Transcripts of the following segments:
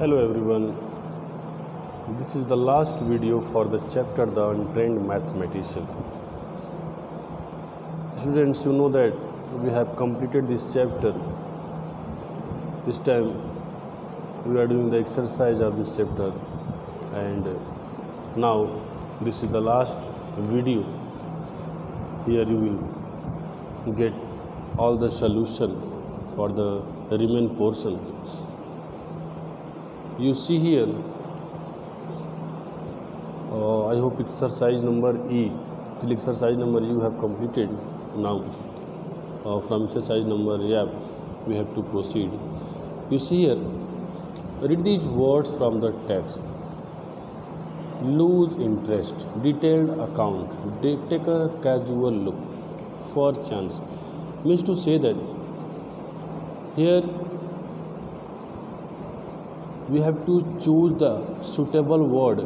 Hello everyone, this is the last video for the chapter The Untrained Mathematician. Students, you know that we have completed this chapter. This time we are doing the exercise of this chapter, and now this is the last video. Here you will get all the solution for the remaining portion. You see here, I hope exercise number E, till exercise number you have completed. Now from exercise number F we have to proceed. You see here, read these words from the text. Lose interest, detailed account, take a casual look, for chance. Means to say that here we have to choose the suitable word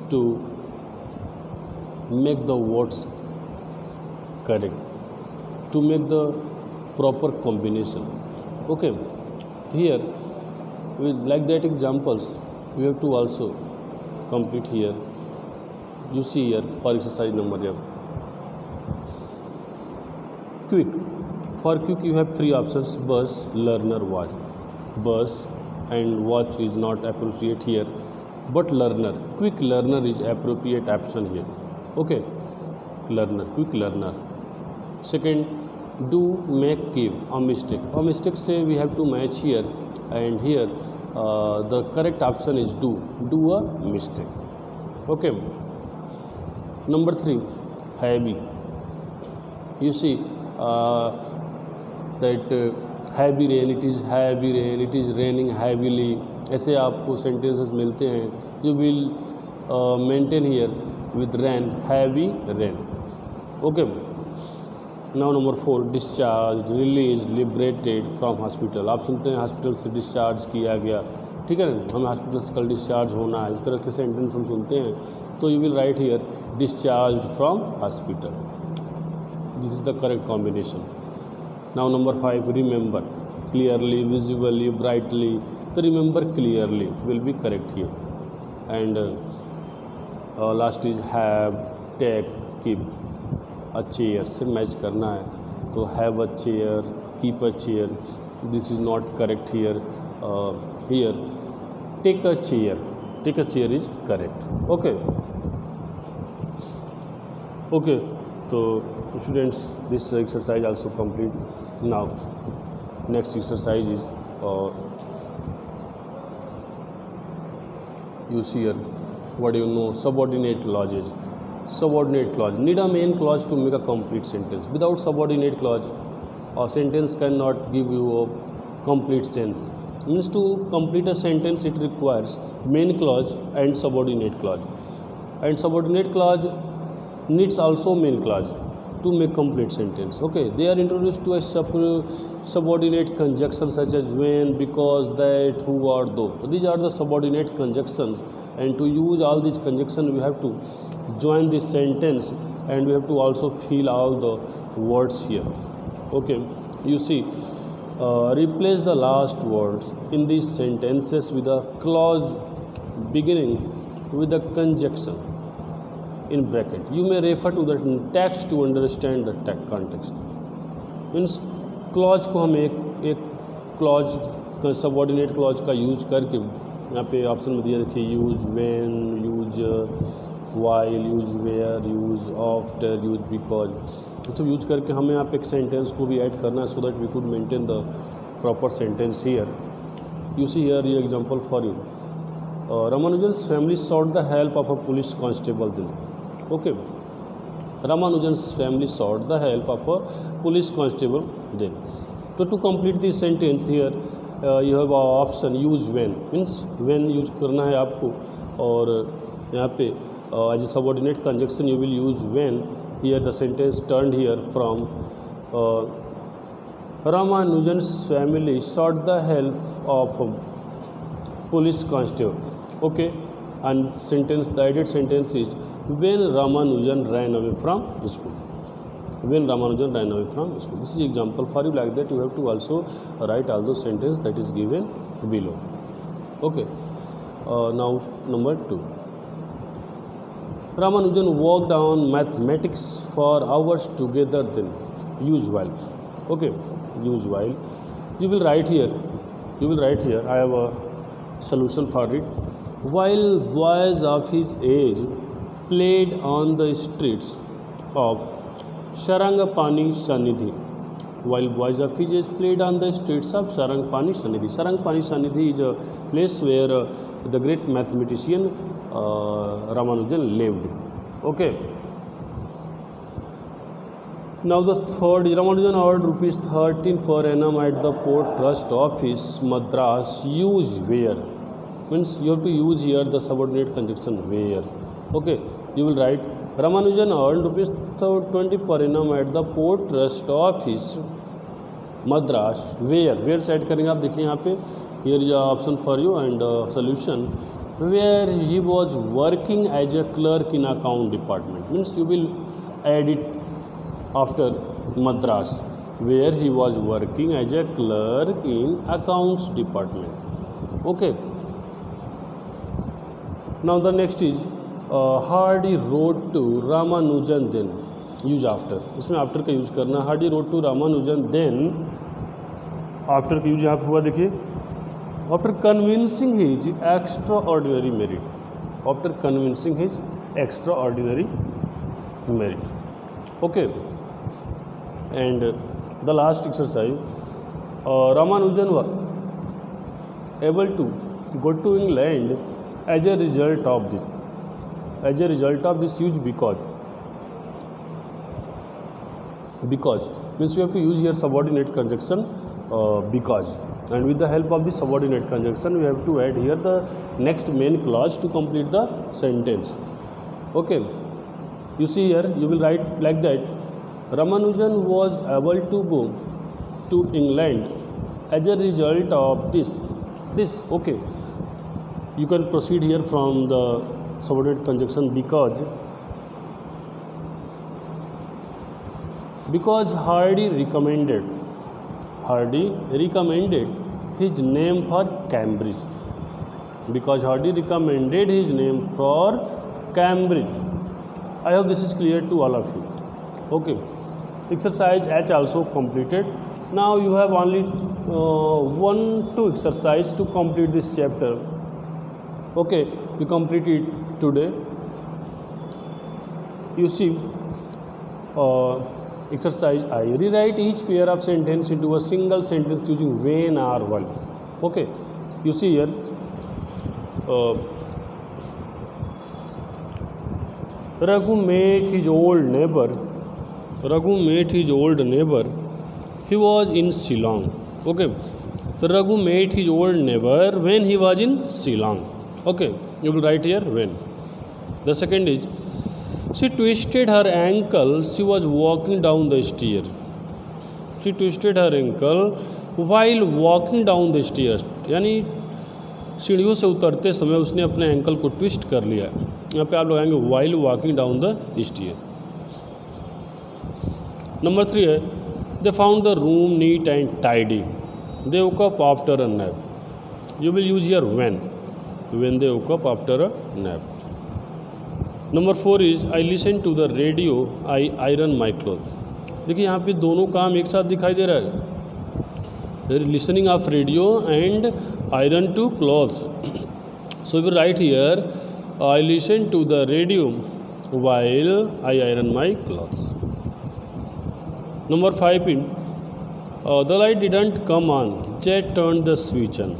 to make the words correct, to make the proper combination. Okay, here with like that examples we have to also complete here. You see here for exercise number F. Quick. For quick you have three options: bus, learner, watch. Bus and watch is not appropriate here, but learner, quick learner is appropriate option here. Okay, learner, quick learner. Second, do, make, give. A mistake say we have to match here, and here the correct option is do a mistake. Okay, number 3, heavy. You see that heavy rain, it is heavy rain, it is raining heavily, ऐसे आपको sentences मिलते हैं. You will maintain here with rain, heavy rain. Okay, now number 4, discharge, release, liberated from hospital. आप सुनते हैं hospital से discharge किया गया, ठीक है ना, हमें हॉस्पिटल से कल डिस्चार्ज होना है, इस तरह के सेंटेंस हम सुनते हैं. तो you will write here discharge from hospital. This is the correct combination. Now number 5, remember, clearly, visually, brightly. तो remember clearly will be correct here. And last is have, take, keep. A chair से match करना है, तो have a chair, keep a chair. This is not correct here. Here take a chair. Take a chair is correct. Okay. Okay. So students, this exercise also complete. Now next exercise is you see here, what do you know, subordinate clauses. Subordinate clause, need a main clause to make a complete sentence. Without subordinate clause a sentence cannot give you a complete sense. Means to complete a sentence it requires main clause and subordinate clause, and subordinate clause needs also main clause to make complete sentence. Okay, they are introduced to a subordinate conjunctions such as when, because, that, who, or though. So these are the subordinate conjunctions, and to use all these conjunctions we have to join this sentence, and we have to also fill all the words here. Okay, you see, replace the last words in these sentences with a clause beginning with a conjunction in bracket. You may refer to the text to understand the context. Means clause को हम एक clause, subordinate clause का use करके, यहाँ पे option में दिया देखिए, use when, use while, use where, use after, use because, ये सब यूज करके हमें यहाँ पे एक सेंटेंस को भी ऐड करना है, so that we could maintain the proper sentence here. You see here ये example for you. Ramanujan's family sought the help of a police constable then. Okay, Ramanujan's family sought the help of a police constable then. So to complete this sentence here, you have a option use when, means when use करना है आपको, और यहाँ पे as a subordinate conjunction you will use when. Here the sentence turned here from Ramanujan's family sought the help of police constable. Okay, and sentence, the added sentence is when Ramanujan ran away from school. When Ramanujan ran away from school. This is example for you. Like that you have to also write all those sentences that is given below. Okay. Now number 2. Ramanujan worked on mathematics for hours together then. Use while. Okay. Use while. You will write here. I have a solution for it. While boys of his age played on the streets of Sarangapani Sanidhi. While boys of his age played on the streets of Sarangapani Sanidhi. Sarangapani Sanidhi is a place where the great mathematician Ramanujan lived. Okay. Now the third, Ramanujan earned rupees 13 per annum at the Port Trust Office, Madras. Use where? Means you have to use here the subordinate conjunction where. Okay, you will write Ramanujan earned rupees 20 per annum at the Port Trust Office, Madras. Where set करेंगे आप देखिए यहाँ पे. Here is a option for you and solution. Where he was working as a clerk in account department. Means you will add it after Madras, where he was working as a clerk in accounts department. Okay. Now the next is Hardy wrote to Ramanujan then. Use after. इसमें after का use करना. Hardy wrote to Ramanujan then. After का use यहाँ पे हुआ देखिए. After convincing his extraordinary merit. After convincing his extraordinary merit. Okay. And the last exercise, Ramanujan was able to go to England as a result of this. As a result of this, use because. Because means you have to use here subordinate conjunction because. And with the help of this subordinate conjunction, we have to add here the next main clause to complete the sentence. Okay. You see here, you will write like that. Ramanujan was able to go to England as a result of this. Okay. You can proceed here from the subordinate conjunction because Hardy recommended his name for Cambridge. Because Hardy recommended his name for Cambridge. I hope this is clear to all of you. Okay. Exercise H also completed. Now you have only 2 exercise to complete this chapter. Okay, you complete it today. You see, exercise I. Rewrite each pair of sentence into a single sentence using when or while. Okay, you see here. Raghu met his old neighbor. He was in Shillong. Okay. So Raghu met his old neighbor when he was in Shillong. Okay. You will write here when. The second is, she twisted her ankle. She was walking down the stair. She twisted her ankle while walking down the stairs. यानी सीढ़ियों से उतरते समय उसने अपने ankle को twist कर लिया. यहाँ पे आप लगाएंगे while walking down the stair. Number 3 है, they found the room neat and tidy. They woke up after a nap. You will use here when they woke up after a nap. Number 4 is, I listen to the radio, I iron my clothes. देखिए यहाँ पे दोनों काम एक साथ दिखाई दे रहा है. Listening of radio and iron to clothes. So we will write here, I listen to the radio while I iron my clothes. Number 5 in, the light didn't come on. Jet turned the switch on.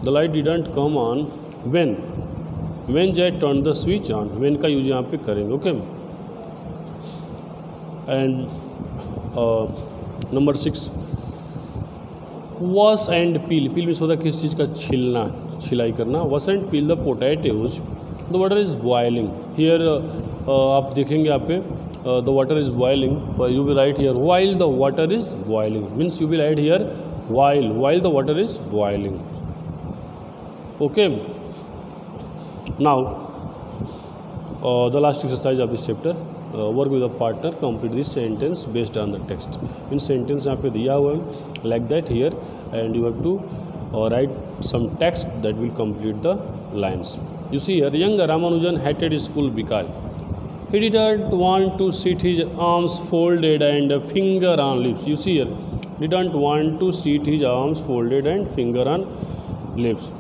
The light didn't come on when Jet turned the switch on. When का use यहाँ पे करेंगे. Okay. And number 6, wash and peel. Peel means होता है किस चीज़ का छिलाई करना. Wash and peel the potatoes. The water is boiling. Here आप देखेंगे यहाँ पे the water is boiling. You will write here while the water is boiling. Means you will add here while the water is boiling. Okay. Now the last exercise of this chapter. Work with a partner. Complete this sentence based on the text. In sentence यहाँ पे दिया हुआ है like that here, and you have to or write some text that will complete the lines. You see here, young Ramanujan hated school because he didn't want to sit his arms folded and finger on lips. You see here, didn't want to sit his arms folded and finger on lips.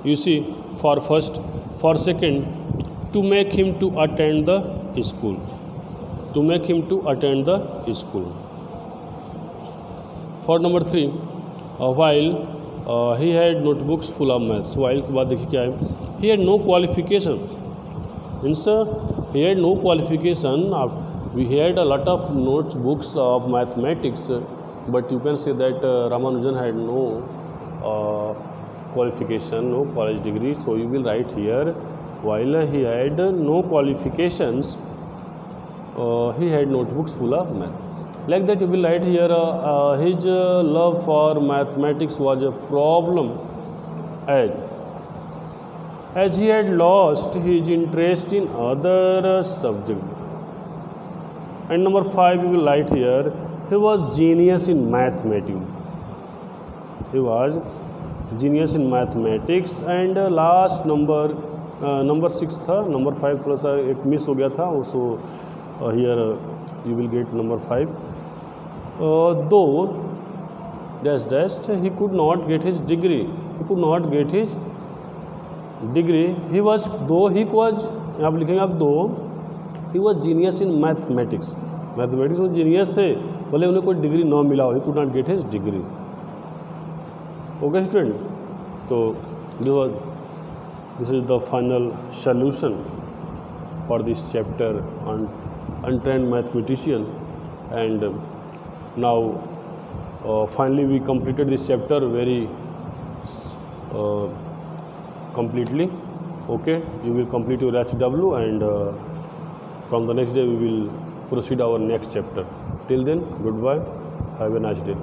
You see, for first, for second, to make him to attend the school. To make him to attend the school. For number 3, while he had notebooks full of maths. While के बाद देखिए क्या है, he had no qualification. Means he had no qualification. We had a lot of notebooks of mathematics, but you can say that Ramanujan had no qualification, no college degree. So you will write here, while he had no qualifications, he had notebooks full of math. Like that you will write here, his love for mathematics was a problem as he had lost his interest in other subjects. And number 5 you will write here, he was genius in mathematics. He was genius in mathematics. And last number 6 था, number 5 थोड़ा सा एक miss हो गया था, so here you will get number 5. Though he could not get his degree. He could not get his degree. He was, though he was, यहाँ पर लिखेंगे आप, though he was genius in mathematics. Mathematics में genius थे, भले उन्हें कोई degree ना मिला हो. He could not get his degree. Okay student, so this is the final solution for this chapter on untrained mathematician. And now finally we completed this chapter very completely. Okay, you will complete your HW, and from the next day we will proceed our next chapter. Till then, goodbye, have a nice day.